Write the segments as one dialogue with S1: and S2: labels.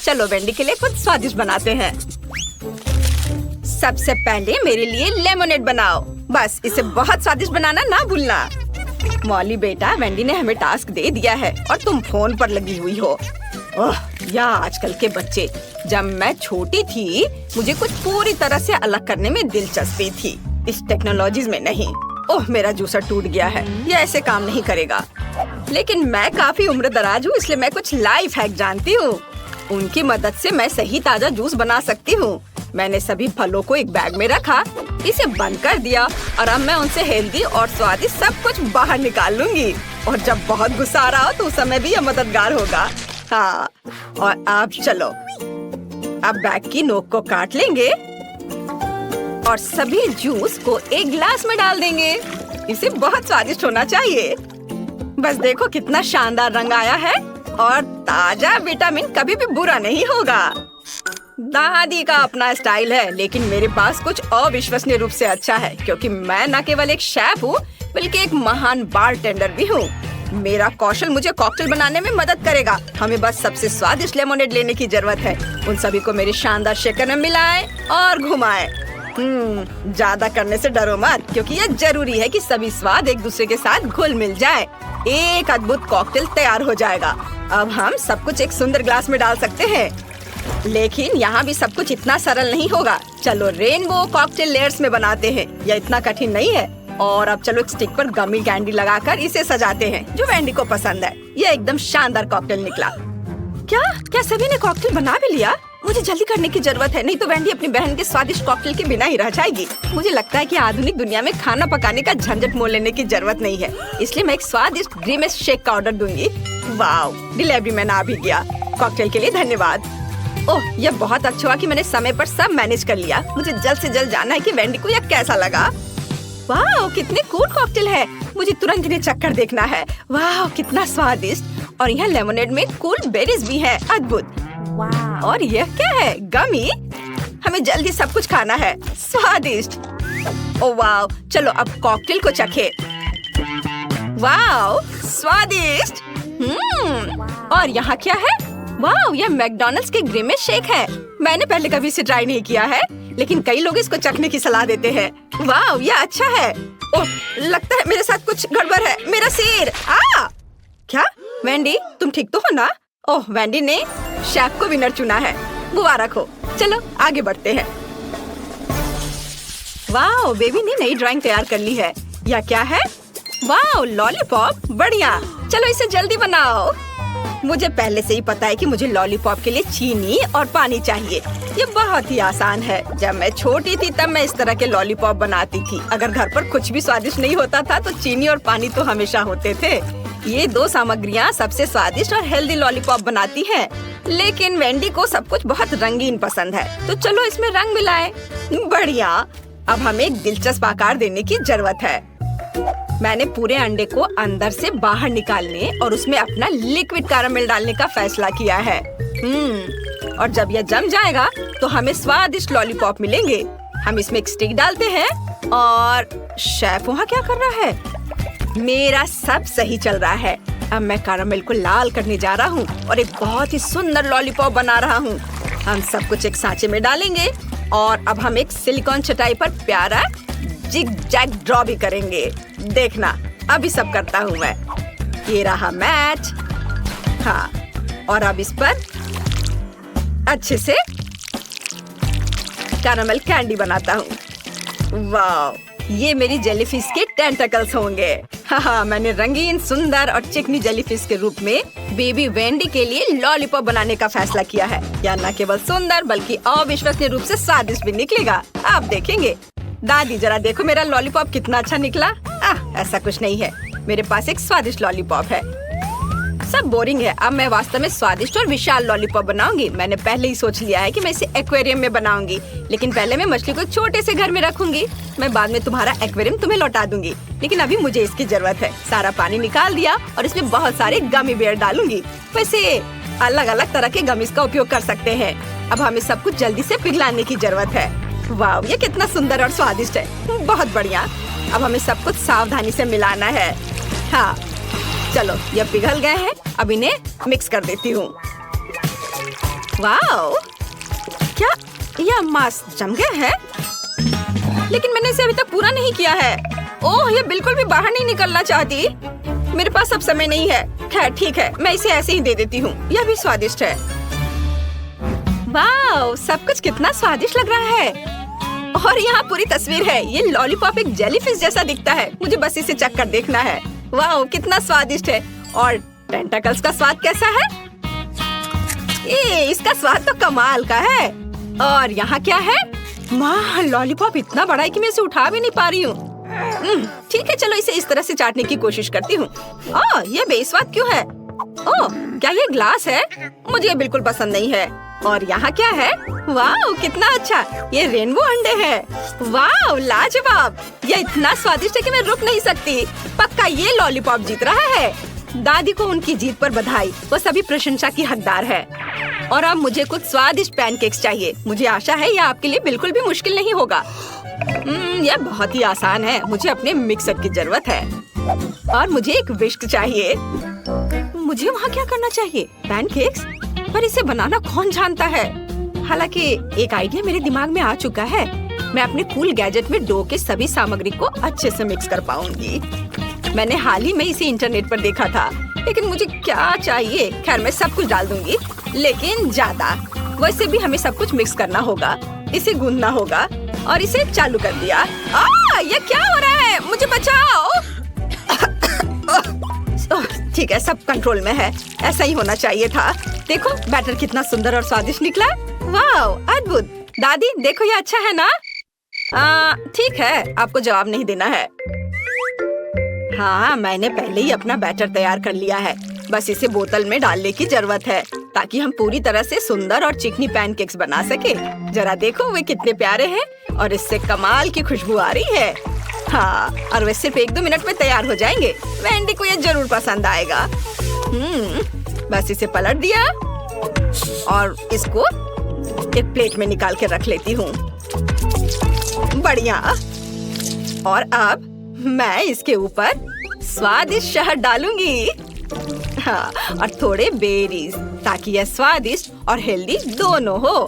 S1: चलो वेंडी के लिए कुछ स्वादिष्ट बनाते हैं। सबसे पहले मेरे लिए लेमोनेड बनाओ। बस इसे बहुत स्वादिष्ट बनाना ना भूलना। मॉली बेटा, वेंडी ने हमें टास्क दे दिया है और तुम फोन पर लगी हुई हो। ओह, या आजकल के बच्चे। जब मैं छोटी थी मुझे कुछ पूरी तरह से अलग करने में दिलचस्पी थी, इस टेक्नोलॉजीज में नहीं। ओह, मेरा जूसर टूट गया है, ये ऐसे काम नहीं करेगा। लेकिन मैं काफी उम्र दराज हूँ, इसलिए मैं कुछ लाइफ हैक जानती हूँ। उनकी मदद से मैं सही ताजा जूस बना सकती हूँ। मैंने सभी फलों को एक बैग में रखा, इसे बंद कर दिया और अब मैं उनसे हेल्दी और स्वादिष्ट सब कुछ बाहर निकाल लूंगी। और जब बहुत गुस्सा आ रहा हो तो उस समय भी यह मददगार होगा। हाँ, और अब चलो, अब बैग की नोक को काट लेंगे और सभी जूस को एक गिलास में डाल देंगे। इसे बहुत स्वादिष्ट होना चाहिए। बस देखो कितना शानदार रंग आया है और ताजा विटामिन कभी भी बुरा नहीं होगा। दादी का अपना स्टाइल है, लेकिन मेरे पास कुछ अविश्वसनीय रूप से अच्छा है, क्योंकि मैं न केवल एक शेफ हूँ बल्कि एक महान बारटेंडर भी हूँ। मेरा कौशल मुझे कॉकटेल बनाने में मदद करेगा। हमें बस सबसे स्वादिष्ट लेमोनेड लेने की जरूरत है। उन सभी को मेरे शानदार शेकर में मिलाएं और घुमाएं। ज्यादा करने से डरो मत, क्योंकि यह जरूरी है कि सभी स्वाद एक दूसरे के साथ घुल मिल जाए। एक अद्भुत कॉकटेल तैयार हो जाएगा। अब हम सब कुछ एक सुंदर ग्लास में डाल सकते हैं, लेकिन यहाँ भी सब कुछ इतना सरल नहीं होगा। चलो रेनबो कॉकटेल लेयर्स में बनाते हैं, यह इतना कठिन नहीं है। और अब चलो एक स्टिक पर गमी कैंडी लगाकर इसे सजाते हैं, जो वेंडी को पसंद है। यह एकदम शानदार कॉकटेल निकला। क्या सभी ने कॉकटेल बना भी लिया? मुझे जल्दी करने की जरूरत है, नहीं तो वेंडी अपनी बहन के स्वादिष्ट कॉकटेल के बिना ही रह जाएगी। मुझे लगता है कि आधुनिक दुनिया में खाना पकाने का झंझट मोल लेने की जरूरत नहीं है, इसलिए मैं एक स्वादिष्ट ग्रीमेस शेक का ऑर्डर दूंगी। वाओ, डिलीवरी मैन आ भी गया। कॉकटेल के लिए धन्यवाद। ओह, यह बहुत अच्छा हुआ कि मैंने समय पर सब मैनेज कर लिया। मुझे जल्द से जल्द जानना है कि वेंडी को यह कैसा लगा। वाह, कितने कूल कॉकटेल है। मुझे तुरंत इन्हें चक्कर देखना है। वाह, कितना स्वादिष्ट। और यहाँ लेमोनेड में कूल बेरीज भी है। अद्भुत। और यह क्या है? गमी। हमें जल्दी सब कुछ खाना है। स्वादिष्ट। ओह वाह, चलो अब कॉकटेल को चखे। वाह, स्वादिष्ट। और यहाँ क्या है? वाह, यह मैकडॉनल्ड्स के ग्रीमेस शेक है। मैंने पहले कभी इसे ट्राई नहीं किया है, लेकिन कई लोग इसको चखने की सलाह देते हैं। वाह, यह अच्छा है। ओह, लगता है मेरे साथ कुछ गड़बड़ है। मेरा सिर। क्या वेंडी, तुम ठीक तो हो ना? ओह, वेंडी ने शेफ को विनर चुना है। मुबारक हो। चलो आगे बढ़ते हैं। वाह, बेबी ने नई ड्राइंग तैयार कर ली है। यह क्या है? वाह, लॉलीपॉप। बढ़िया, चलो इसे जल्दी बनाओ। मुझे पहले से ही पता है कि मुझे लॉलीपॉप के लिए चीनी और पानी चाहिए। ये बहुत ही आसान है। जब मैं छोटी थी तब मैं इस तरह के लॉलीपॉप बनाती थी। अगर घर पर कुछ भी स्वादिष्ट नहीं होता था तो चीनी और पानी तो हमेशा होते थे। ये दो सामग्रियाँ सबसे स्वादिष्ट और हेल्दी लॉलीपॉप बनाती हैं। लेकिन वेंडी को सब कुछ बहुत रंगीन पसंद है, तो चलो इसमें रंग मिलाएं। बढ़िया। अब हमें एक दिलचस्प आकार देने की जरूरत है। मैंने पूरे अंडे को अंदर से बाहर निकालने और उसमें अपना लिक्विड कैरामेल डालने का फैसला किया है। और जब यह जम जाएगा तो हमें स्वादिष्ट लॉलीपॉप मिलेंगे। हम इसमें एक स्टिक डालते हैं और शेफ वहाँ क्या कर रहा है? मेरा सब सही चल रहा है। अब मैं कैरामेल को लाल करने जा रहा हूँ और एक बहुत ही सुंदर लॉलीपॉप बना रहा हूँ। हम सब कुछ एक सांचे में डालेंगे और अब हम एक सिलिकॉन चटाई पर प्यारा जिग जैग ड्रॉ भी करेंगे। देखना, अभी सब करता हूँ मैं। ये रहा मैच। हाँ, और अब इस पर अच्छे से कैरामेल कैंडी बनाता हूँ। वाह, ये मेरी जेलीफिश के टेंटकल्स होंगे। हाँ, मैंने रंगीन, सुंदर और चिकनी जेलीफिश के रूप में बेबी वेंडी के लिए लॉलीपॉप बनाने का फैसला किया है। यह न केवल सुंदर बल्कि अविश्वसनीय रूप से स्वादिष्ट भी निकलेगा। आप देखेंगे। दादी, जरा देखो मेरा लॉलीपॉप कितना अच्छा निकला। ऐसा कुछ नहीं है, मेरे पास एक स्वादिष्ट लॉलीपॉप है। सब बोरिंग है। अब मैं वास्तव में स्वादिष्ट और विशाल लॉलीपॉप बनाऊंगी। मैंने पहले ही सोच लिया है कि मैं इसे एक्वेरियम में बनाऊंगी, लेकिन पहले मैं मछली को एक छोटे से घर में रखूंगी। मैं बाद में तुम्हारा एक्वेरियम तुम्हें लौटा दूंगी, लेकिन अभी मुझे इसकी जरूरत है। सारा पानी निकाल दिया और इसमें बहुत सारे गमी बेयर डालूंगी। वैसे अलग अलग तरह के गमीज का उपयोग कर सकते हैं। अब हमें सब कुछ जल्दी से पिघलाने की जरूरत है। वाह, ये कितना सुंदर और स्वादिष्ट है। बहुत बढ़िया। अब हमें सब कुछ सावधानी से मिलाना है। हाँ, चलो, ये पिघल गए हैं। अब इन्हें मिक्स कर देती हूँ। वाओ, क्या यह मांस जम गया है? लेकिन मैंने इसे अभी तक पूरा नहीं किया है। ओह, ये बिल्कुल भी बाहर नहीं निकलना चाहती। मेरे पास अब समय नहीं है। खैर ठीक है, मैं इसे ऐसे ही दे देती हूँ। यह भी स्वादिष्ट है। वाओ, सब कुछ कितना स्वादिष्ट लग रहा है। और यहाँ पूरी तस्वीर है। ये लॉलीपॉप एक जेलीफिश जैसा दिखता है। मुझे बस इसे चख कर देखना है। वाओ, कितना स्वादिष्ट है। और टेंटाकल्स का स्वाद कैसा है? इसका स्वाद तो कमाल का है। और यहाँ क्या है? माँ, लॉलीपॉप इतना बड़ा है कि मैं इसे उठा भी नहीं पा रही हूँ। ठीक है, चलो इसे इस तरह से चाटने की कोशिश करती हूँ। ये बेस्वाद क्यों है? ओह, क्या ये ग्लास है? मुझे ये बिल्कुल पसंद नहीं है। और यहाँ क्या है? वाह, कितना अच्छा, ये रेनबो अंडे हैं। वाह, लाजवाब। ये इतना स्वादिष्ट है कि मैं रुक नहीं सकती। पक्का ये लॉलीपॉप जीत रहा है। दादी को उनकी जीत पर बधाई। वो सभी प्रशंसा की हकदार है। और अब मुझे कुछ स्वादिष्ट पैनकेक्स चाहिए। मुझे आशा है यह आपके लिए बिल्कुल भी मुश्किल नहीं होगा। यह बहुत ही आसान है। मुझे अपने मिक्सर की जरूरत है और मुझे एक विस्क चाहिए। मुझे वहाँ क्या करना चाहिए? पैनकेक्स? पर इसे बनाना कौन जानता है? हालांकि एक आइडिया मेरे दिमाग में आ चुका है। मैं अपने कूल गैजेट में डो के सभी सामग्री को अच्छे से मिक्स कर पाऊंगी। मैंने हाल ही में इसे इंटरनेट पर देखा था, लेकिन मुझे क्या चाहिए? खैर, मैं सब कुछ डाल दूंगी, लेकिन ज्यादा। वैसे भी हमें सब कुछ मिक्स करना होगा। इसे गूंदना होगा और इसे चालू कर दिया। ये क्या हो रहा है? मुझे बचाओ। ठीक है, सब कंट्रोल में है। ऐसा ही होना चाहिए था। देखो, बैटर कितना सुंदर और स्वादिष्ट निकला। वाओ, अद्भुत। दादी, देखो ये अच्छा है ना? ठीक है, आपको जवाब नहीं देना है। हाँ, मैंने पहले ही अपना बैटर तैयार कर लिया है। बस इसे बोतल में डालने की जरूरत है ताकि हम पूरी तरह से सुंदर और चिकनी पैनकेक्स बना सके। जरा देखो, वे कितने प्यारे हैं और इससे कमाल की खुशबू आ रही है। हाँ, और वे सिर्फ 1-2 मिनट में तैयार हो जाएंगे। वेंडी को ये जरूर पसंद आएगा। बस इसे पलट दिया और इसको एक प्लेट में निकाल के रख लेती हूँ। बढ़िया। और अब मैं इसके ऊपर स्वादिष्ट शहद डालूंगी। हाँ, और थोड़े बेरीज, ताकि यह स्वादिष्ट और हेल्दी दोनों हो।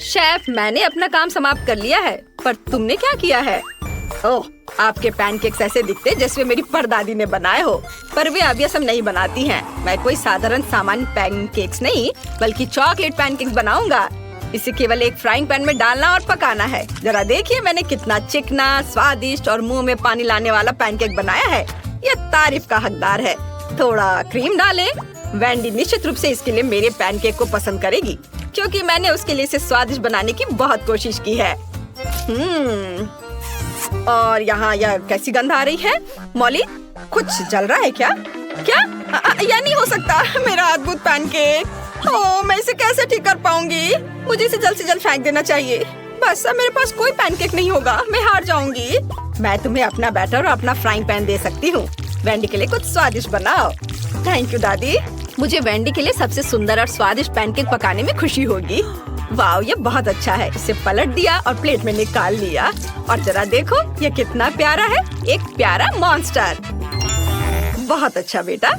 S1: शेफ, मैंने अपना काम समाप्त कर लिया है, पर तुमने क्या किया है? ओह, आपके पैनकेक्स ऐसे दिखते जैसे मेरी परदादी ने बनाए हो, पर वे अब यह सब नहीं बनाती हैं। मैं कोई साधारण सामान्य पैनकेक्स नहीं, बल्कि चॉकलेट पैनकेक्स बनाऊंगा। इसे केवल एक फ्राइंग पैन में डालना और पकाना है। जरा देखिए, मैंने कितना चिकना, स्वादिष्ट और मुंह में पानी लाने वाला पैनकेक बनाया है। यह तारीफ का हकदार है। थोड़ा क्रीम डालें। वेंडी निश्चित रूप से इसके लिए मेरे पैनकेक को पसंद करेगी, क्योंकि मैंने उसके लिए इसे स्वादिष्ट बनाने की बहुत कोशिश की है। और यहाँ यह कैसी गंध आ रही है? मॉली, कुछ जल रहा है क्या? क्या? यह नहीं हो सकता। मेरा अद्भुत पैनकेक। ओह, मैं इसे कैसे ठीक कर पाऊंगी? मुझे इसे जल्द से जल्द फेंक देना चाहिए। बस अब मेरे पास कोई पैनकेक नहीं होगा। मैं हार जाऊंगी। मैं तुम्हें अपना बैटर और अपना फ्राइंग पैन दे सकती हूँ। वेंडी के लिए कुछ स्वादिष्ट बनाओ। थैंक यू दादी। मुझे वेंडी के लिए सबसे सुंदर और स्वादिष्ट पैनकेक पकाने में खुशी होगी। वाह, ये बहुत अच्छा है। इसे पलट दिया और प्लेट में निकाल लिया। और जरा देखो, ये कितना प्यारा है। एक प्यारा मॉन्स्टर। बहुत अच्छा बेटा।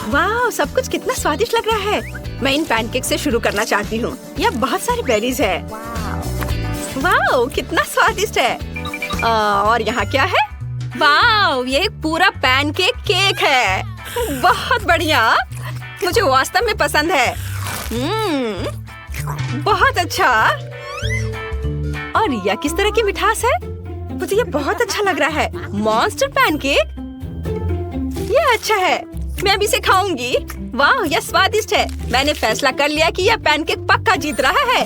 S1: वाह, सब कुछ कितना स्वादिष्ट लग रहा है। मैं इन पैनकेक से शुरू करना चाहती हूँ। यह बहुत सारी बेरीज है। वाह, कितना स्वादिष्ट है। और यहाँ क्या है? वाह, ये एक पूरा पैनकेक केक है। बहुत बढ़िया। मुझे वास्तव में पसंद है। बहुत अच्छा। और यह किस तरह की मिठास है? मुझे ये बहुत अच्छा लग रहा है। मॉन्स्टर पैनकेक, यह अच्छा है। मैं भी इसे खाऊंगी। वाह, यह स्वादिष्ट है। मैंने फैसला कर लिया कि यह पैनकेक पक्का जीत रहा है।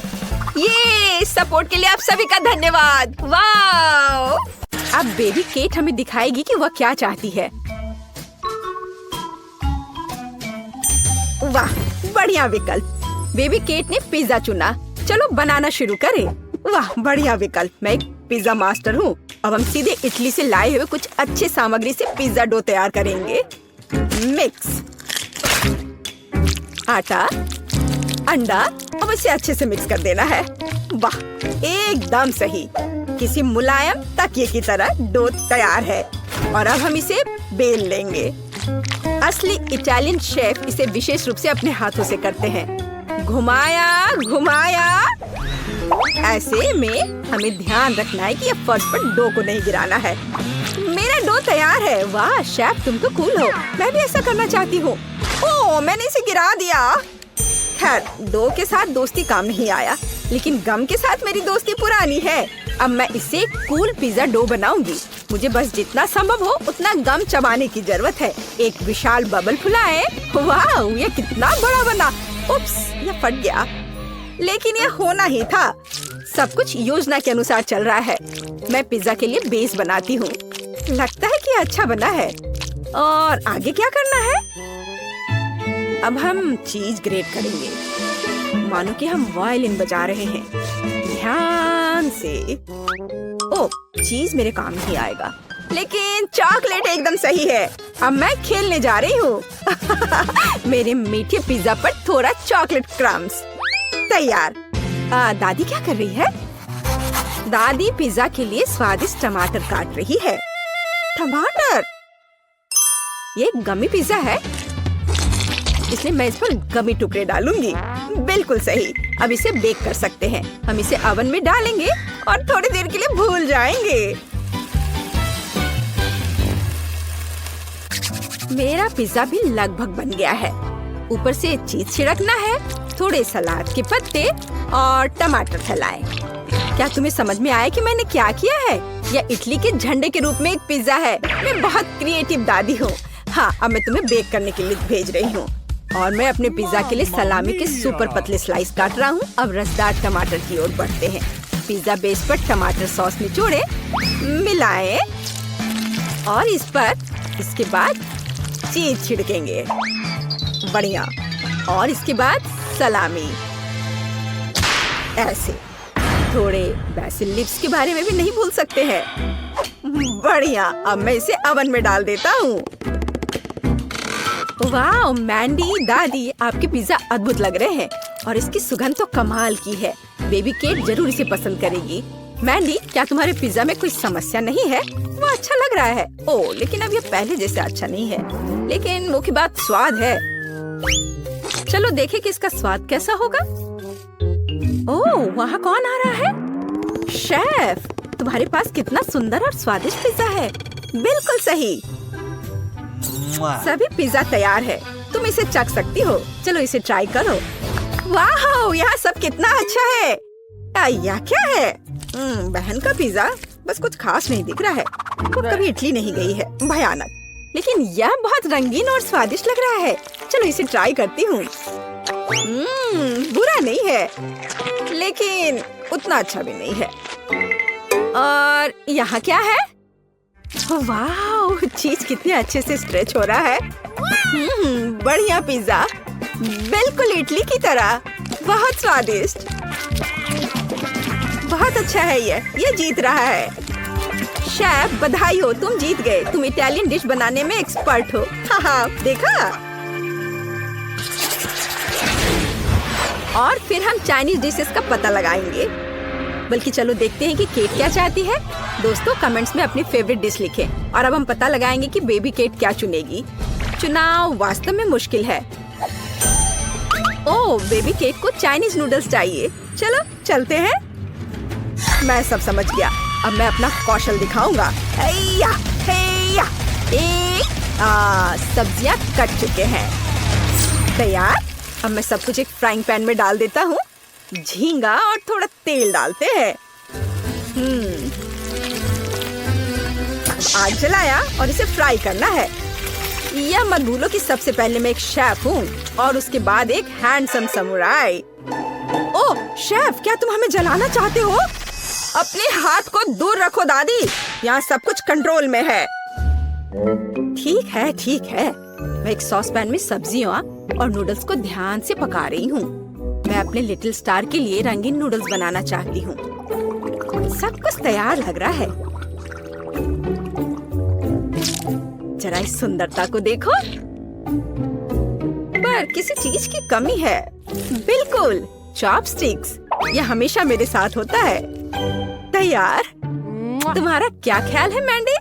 S1: ये सपोर्ट के लिए आप सभी का धन्यवाद। वाह, अब बेबी केट हमें दिखाएगी कि वह क्या चाहती है। वाह, बढ़िया विकल्प। बेबी केट ने पिज्जा चुना। चलो बनाना शुरू करें। वाह, बढ़िया विकल्प। मैं एक पिज्जा मास्टर हूँ। अब हम सीधे इटली से लाए हुए कुछ अच्छे सामग्री से पिज्जा डो तैयार करेंगे। मिक्स आटा, अंडा, अब इसे अच्छे से मिक्स कर देना है। वाह, एकदम सही। किसी मुलायम तकिए की तरह डो तैयार है। और अब हम इसे बेल लेंगे। असली इटालियन शेफ इसे विशेष रूप से अपने हाथों से करते हैं। घुमाया घुमाया। ऐसे में हमें ध्यान रखना है कि ये फर्श पर डो को नहीं गिराना है। मेरा डो तैयार है। वाह शेफ, तुम तो कूल हो। मैं भी ऐसा करना चाहती हूँ। ओह, मैंने इसे गिरा दिया। खैर, डो के साथ दोस्ती काम नहीं आया, लेकिन गम के साथ मेरी दोस्ती पुरानी है। अब मैं इसे कूल पिज्जा डो बनाऊंगी। मुझे बस जितना संभव हो उतना गम चबाने की जरूरत है। एक विशाल बबल फुलाए। वाह, ये कितना बड़ा बना। उप्स, ये फट गया, लेकिन ये होना ही था। सब कुछ योजना के अनुसार चल रहा है। मैं पिज्जा के लिए बेस बनाती हूँ। लगता है कि अच्छा बना है। और आगे क्या करना है? अब हम चीज ग्रेट करेंगे, मानो कि हम वायलिन बजा रहे हैं। ध्यान से। ओह, चीज मेरे काम नहीं आएगा, लेकिन चॉकलेट एकदम सही है। अब मैं खेलने जा रही हूँ। मेरे मीठे पिज्जा पर थोड़ा चॉकलेट क्रम्स तैयार। दादी क्या कर रही है? दादी पिज्जा के लिए स्वादिष्ट टमाटर काट रही है। टमाटर? ये गमी पिज्जा है, इसलिए मैं इस पर गमी टुकड़े डालूंगी। बिल्कुल सही। अब इसे बेक कर सकते हैं। हम इसे ओवन में डालेंगे और थोड़ी देर के लिए भूल जाएंगे। मेरा पिज्जा भी लगभग बन गया है। ऊपर से चीज छिड़कना है, थोड़े सलाद के पत्ते और टमाटर फैलाएं। क्या तुम्हें समझ में आया कि मैंने क्या किया है? यह इटली के झंडे के रूप में एक पिज्जा है। मैं बहुत क्रिएटिव दादी हूँ। हाँ, अब मैं तुम्हें बेक करने के लिए भेज रही हूँ। और मैं अपने पिज्जा के लिए सलामी के सुपर पतले स्लाइस काट रहा हूँ। अब रसदार टमाटर की ओर बढ़ते हैं। पिज्जा बेस पर टमाटर सॉस निचोड़े, मिलाएं और इस पर इसके बाद चीज छिड़केंगे। बढ़िया। और इसके बाद सलामी। ऐसे थोड़े बेसिल लिव्स के बारे में भी नहीं भूल सकते हैं। बढ़िया। अब मैं इसे ओवन में डाल देता हूँ। वाह मैंडी, दादी, आपके पिज्जा अद्भुत लग रहे हैं और इसकी सुगंध तो कमाल की है। बेबी केट जरूर इसे पसंद करेगी। मैंडी, क्या तुम्हारे पिज्जा में कोई समस्या नहीं है? वो अच्छा लग रहा है। ओह, लेकिन अब ये पहले जैसे अच्छा नहीं है। लेकिन मुख्य बात स्वाद है। चलो देखें कि इसका स्वाद कैसा होगा। ओह, वहाँ कौन आ रहा है? शेफ, तुम्हारे पास कितना सुंदर और स्वादिष्ट पिज्जा है। बिल्कुल सही। सभी पिज्जा तैयार है। तुम इसे चख सकती हो। चलो इसे ट्राई करो। वाह, यहाँ सब कितना अच्छा है। यह क्या है? बहन का पिज्जा बस कुछ खास नहीं दिख रहा है। वो कभी इटली नहीं गई है। भयानक। लेकिन यह बहुत रंगीन और स्वादिष्ट लग रहा है। चलो इसे ट्राई करती हूँ। बुरा नहीं है, लेकिन उतना अच्छा भी नहीं है। और यहाँ क्या है? वाह, चीज कितने अच्छे से स्ट्रेच हो रहा है। बढ़िया पिज्जा, बिल्कुल इटली की तरह। बहुत स्वादिष्ट। बहुत अच्छा है। ये जीत रहा है। शेफ, बधाई हो, तुम जीत गए। तुम इटालियन डिश बनाने में एक्सपर्ट हो। हाँ, देखा। और फिर हम चाइनीज डिशेस का पता लगाएंगे। बल्कि चलो देखते हैं कि केट क्या चाहती है। दोस्तों, कमेंट्स में अपनी फेवरेट डिश लिखें। और अब हम पता लगाएंगे कि बेबी केट क्या चुनेगी। चुनाव वास्तव में मुश्किल है। ओह, बेबी केट को चाइनीज नूडल्स चाहिए। चलो चलते हैं। मैं सब समझ गया। अब मैं अपना कौशल दिखाऊंगा। सब्जियां कट चुके हैं। तैयार। अब मैं सब कुछ एक फ्राइंग पैन में डाल देता हूँ। झींगा और थोड़ा तेल डालते हैं। आग जलाया और इसे फ्राई करना है। यह मत भूलो कि सबसे पहले मैं एक शेफ हूँ और उसके बाद एक हैंडसम समुराई। ओह शेफ, क्या तुम हमें जलाना चाहते हो? अपने हाथ को दूर रखो दादी। यहाँ सब कुछ कंट्रोल में है। ठीक है, ठीक है। मैं एक सॉस पैन में सब्जियों और नूडल्स को ध्यान से पका रही हूँ। मैं अपने लिटिल स्टार के लिए रंगीन नूडल्स बनाना चाहती हूँ। सब कुछ तैयार लग रहा है। जरा इस सुंदरता को देखो। पर किसी चीज की कमी है। बिल्कुल, चॉपस्टिक्स। यह हमेशा मेरे साथ होता है। तैयार। तुम्हारा क्या ख्याल है मैंडी?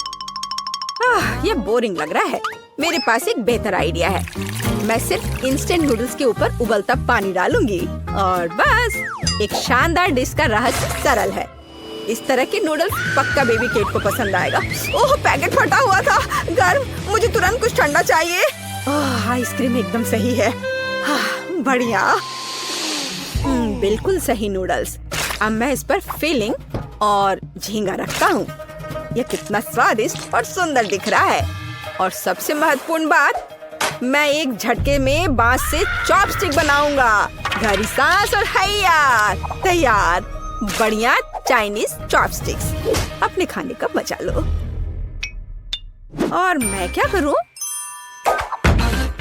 S1: यह बोरिंग लग रहा है। मेरे पास एक बेहतर आइडिया है। मैं सिर्फ इंस्टेंट नूडल्स के ऊपर उबलता पानी डालूंगी और बस एक शानदार डिश का रहस्य सरल है। इस तरह के नूडल्स पक्का बेबी केट को पसंद आएगा। ओह, पैकेट फटा हुआ था, गर्म, मुझे तुरंत कुछ ठंडा चाहिए। आइसक्रीम एकदम सही है। बढ़िया, बिल्कुल सही नूडल्स। अब मैं इस पर फिलिंग और झींगा रखता हूँ। यह कितना स्वादिष्ट और सुंदर दिख रहा है। और सबसे महत्वपूर्ण बात, मैं एक झटके में बांस से चॉपस्टिक बनाऊंगा। गहरी सांस और हैया, तैयार। बढ़िया चाइनीज चॉपस्टिक्स। अपने खाने का मजा लो। और मैं क्या करूं?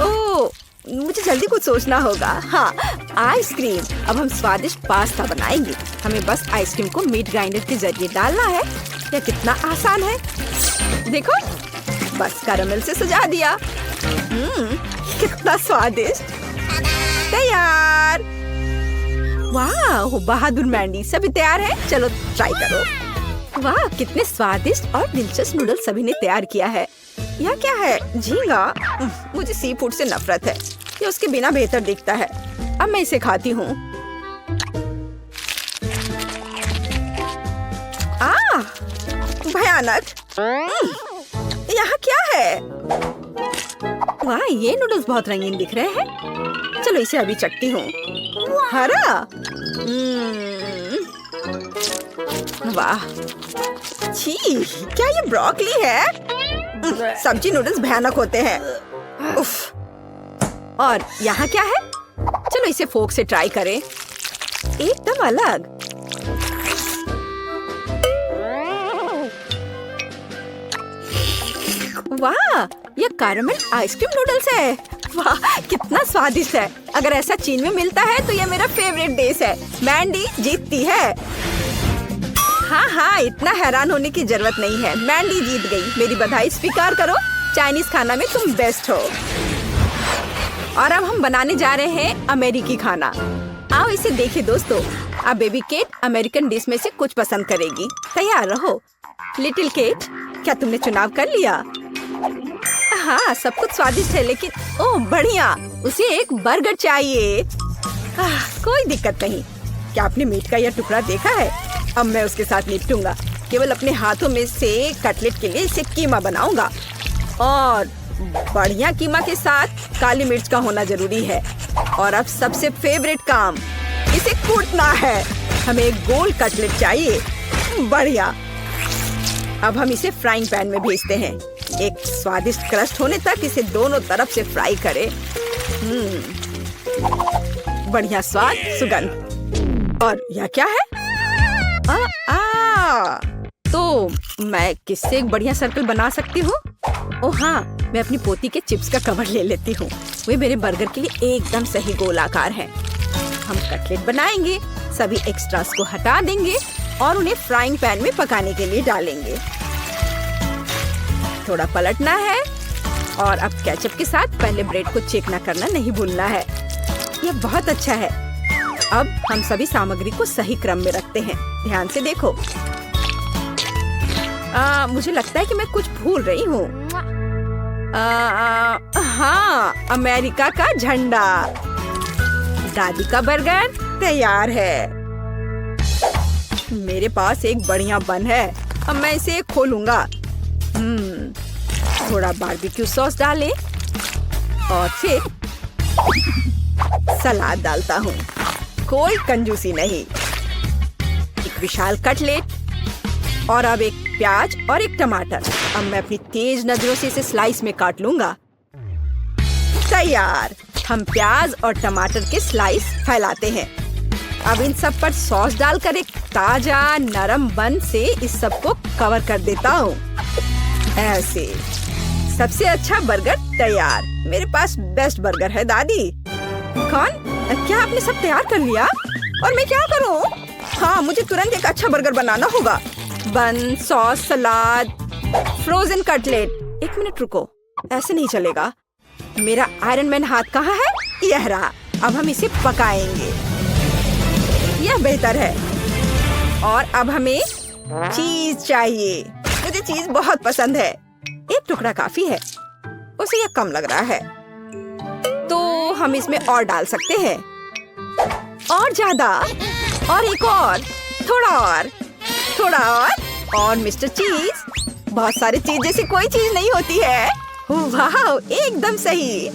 S1: ओह, मुझे जल्दी कुछ सोचना होगा। हाँ, आइसक्रीम। अब हम स्वादिष्ट पास्ता बनाएंगे। हमें बस आइसक्रीम को मीट ग्राइंडर के जरिए डालना है। यह कितना आसान है। देखो, बस कैरेमल से सजा दिया। कितना स्वादिष्ट। तैयार। वाह, बहादुर मैंडी, सभी तैयार है? चलो ट्राई करो। वाह, कितने स्वादिष्ट और दिलचस्प नूडल्स सभी ने तैयार किया है। यह क्या है? झींगा? मुझे सी फूड से नफरत है। ये उसके बिना बेहतर दिखता है। अब मैं इसे खाती हूँ। भयानक। यहाँ क्या है? वाह, ये नूडल्स बहुत रंगीन दिख रहे हैं। चलो इसे अभी चखती हूँ। हरा। वाह, छी, क्या ये ब्रोकली है? सब्जी नूडल्स भयानक होते हैं। उफ। और यहाँ क्या है? चलो इसे फोक से ट्राई करें। एकदम अलग। वाह, ये कैरेमल आइसक्रीम नूडल्स है। वाह, कितना स्वादिष्ट है। अगर ऐसा चीन में मिलता है तो ये मेरा फेवरेट डिश है। मैंडी जीतती है। हाँ, इतना हैरान होने की जरूरत नहीं है। मैंडी जीत गई। मेरी बधाई स्वीकार करो। चाइनीज खाना में तुम बेस्ट हो। और अब हम बनाने जा रहे हैं अमेरिकी खाना। आओ इसे देखें दोस्तों। अब बेबी केट अमेरिकन डिश में से कुछ पसंद करेगी। तैयार रहो। लिटिल केट, क्या तुमने चुनाव कर लिया? हाँ, सब कुछ स्वादिष्ट है, लेकिन ओह बढ़िया, उसे एक बर्गर चाहिए। कोई दिक्कत नहीं। क्या आपने मीट का यह टुकड़ा देखा है? अब मैं उसके साथ निपटूंगा। केवल अपने हाथों में से कटलेट के लिए इसे कीमा बनाऊंगा। और बढ़िया कीमा के साथ काली मिर्च का होना जरूरी है। और अब सबसे फेवरेट काम, इसे कूटना है। हमें एक गोल कटलेट चाहिए। बढ़िया। अब हम इसे फ्राइंग पैन में भेजते हैं। एक स्वादिष्ट क्रस्ट होने तक इसे दोनों तरफ से फ्राई करें। बढ़िया स्वाद, सुगंध। और यह क्या है? तो मैं किससे एक बढ़िया सर्कल बना सकती हूँ? ओह हाँ, मैं अपनी पोती के चिप्स का कवर ले लेती हूँ। वे मेरे बर्गर के लिए एकदम सही गोल आकार है। हम कटलेट बनाएंगे, सभी एक्स्ट्रास को हटा देंगे और उन्हें फ्राइंग पैन में पकाने के लिए डालेंगे। थोड़ा पलटना है और अब केचप के साथ पहले ब्रेड को चेकना करना नहीं भूलना है। यह बहुत अच्छा है। अब हम सभी सामग्री को सही क्रम में रखते हैं। ध्यान से देखो। मुझे लगता है कि मैं कुछ भूल रही हूँ। हाँ, अमेरिका का झंडा। दादी का बर्गर तैयार है। मेरे पास एक बढ़िया बन है। अब मैं इसे खोलूंगा। थोड़ा बारबेक्यू सॉस डालें और फिर सलाद डालता हूँ। कोई कंजूसी नहीं। एक विशाल कटलेट और अब एक प्याज और एक टमाटर। अब मैं अपनी तेज नजरों से इसे स्लाइस में काट लूंगा। तैयार। हम प्याज और टमाटर के स्लाइस फैलाते हैं। अब इन सब पर सॉस डालकर एक ताजा नरम बन से इस सब को कवर कर देता हूँ। ऐसे सबसे अच्छा बर्गर तैयार। मेरे पास बेस्ट बर्गर है दादी। कौन? क्या आपने सब तैयार कर लिया? और मैं क्या करूँ? हाँ, मुझे तुरंत एक अच्छा बर्गर बनाना होगा। बन, सॉस, सलाद, फ्रोजन कटलेट। एक मिनट रुको, ऐसे नहीं चलेगा। मेरा आयरन मैन हाथ कहाँ है? यह रहा। अब हम इसे पकाएंगे। यह बेहतर है। और अब हमें चीज चाहिए। मुझे चीज बहुत पसंद है। एक टुकड़ा काफी है। उसे यह कम लग रहा है। तो हम इसमें और डाल सकते हैं, और ज्यादा, और एक और, थोड़ा और मिस्टर चीज। बहुत सारी चीज जैसी कोई चीज नहीं होती है। वाह, एकदम सही।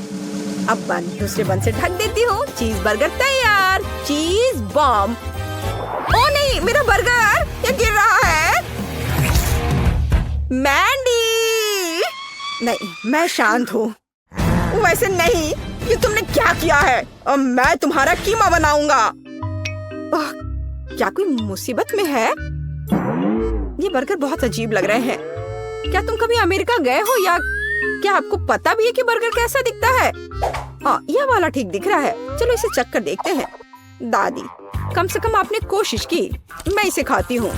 S1: अब दूसरे बन से ढक देती हूँ। चीज बर्गर तैयार। चीज बॉम्ब। ओ नहीं, मेरा बर्गर ये गिर रहा है। मैंडी! नहीं, मैं शांत हूँ। वैसे नहीं, ये तुमने क्या किया है? अब मैं तुम्हारा कीमा बनाऊंगा। क्या कोई मुसीबत में है? ये बर्गर बहुत अजीब लग रहे हैं। क्या तुम कभी अमेरिका गए हो, या क्या आपको पता भी है कि बर्गर कैसा दिखता है? यह वाला ठीक दिख रहा है। चलो इसे चख कर देखते हैं। दादी, कम से कम आपने कोशिश की। मैं इसे खाती हूँ।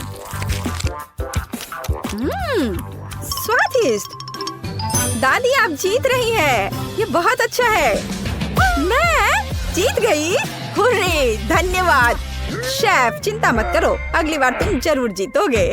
S1: स्वादिष्ट। दादी, आप जीत रही हैं। ये बहुत अच्छा है। मैं जीत गई। हुर्रे, धन्यवाद। शेफ, चिंता मत करो, अगली बार तुम जरूर जीतोगे।